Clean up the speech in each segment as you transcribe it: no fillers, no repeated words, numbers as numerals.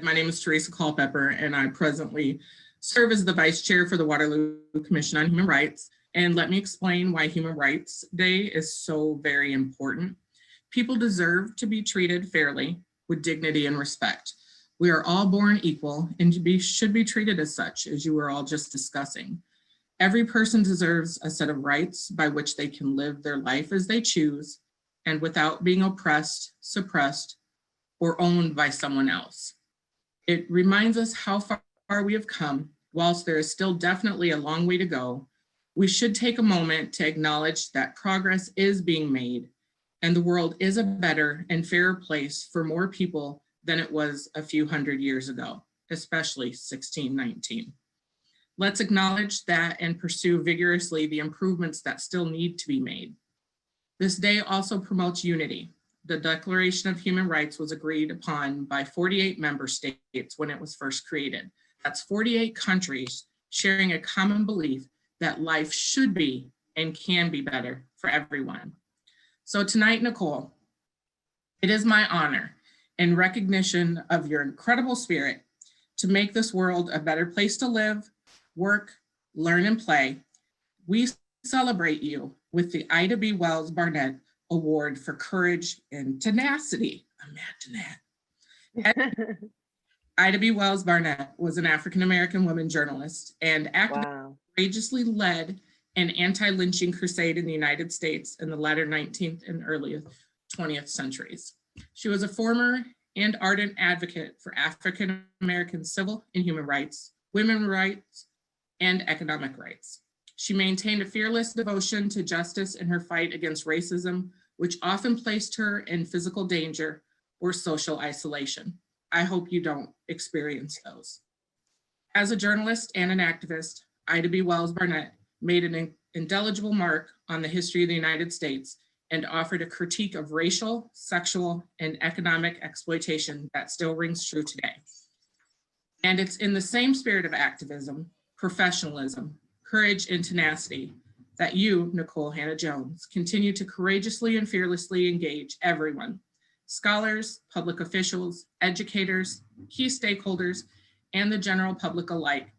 My name is Teresa Culpepper, and I presently serve as the Vice Chair for the Waterloo Commission on Human Rights. And let me explain why Human Rights Day is so very important. People deserve to be treated fairly with dignity and respect. We are all born equal and should be treated as such, as you were all just discussing. Every person deserves a set of rights by which they can live their life as they choose and without being oppressed, suppressed, or owned by someone else. It reminds us how far we have come. Whilst there is still definitely a long way to go, we should take a moment to acknowledge that progress is being made and the world is a better and fairer place for more people than it was a few hundred years ago, especially 1619. Let's acknowledge that and pursue vigorously the improvements that still need to be made. This day also promotes unity. The Declaration of Human Rights was agreed upon by 48 member states when it was first created. That's 48 countries sharing a common belief that life should be and can be better for everyone. So tonight, Nikole, it is my honor, in recognition of your incredible spirit, to make this world a better place to live, work, learn, and play. We celebrate you with the Ida B. Wells-Barnett Award for Courage and Tenacity. Imagine that. Ida B. Wells-Barnett was an African-American woman journalist and activist, courageously led an anti-lynching crusade in the United States in the latter 19th and early 20th centuries. She was a former and ardent advocate for African-American civil and human rights, women's rights, and economic rights. She maintained a fearless devotion to justice in her fight against racism, which often placed her in physical danger or social isolation. I hope you don't experience those. As a journalist and an activist, Ida B. Wells-Barnett made an indelible mark on the history of the United States and offered a critique of racial, sexual, and economic exploitation that still rings true today. And it's in the same spirit of activism, professionalism, courage, and tenacity that you, Nikole Hannah-Jones, continue to courageously and fearlessly engage everyone, scholars, public officials, educators, key stakeholders, and the general public alike,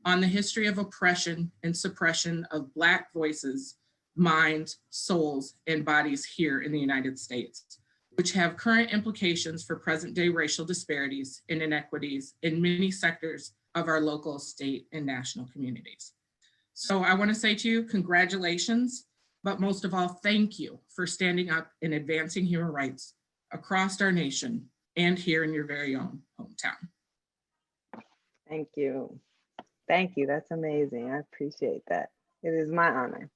on the history of oppression and suppression of Black voices, minds, souls, and bodies here in the United States, which have current implications for present-day racial disparities and inequities in many sectors of our local, state, and national communities. So I want to say to you, congratulations, but most of all, thank you for standing up and advancing human rights across our nation and here in your very own hometown. Thank you. Thank you. That's amazing. I appreciate that. It is my honor.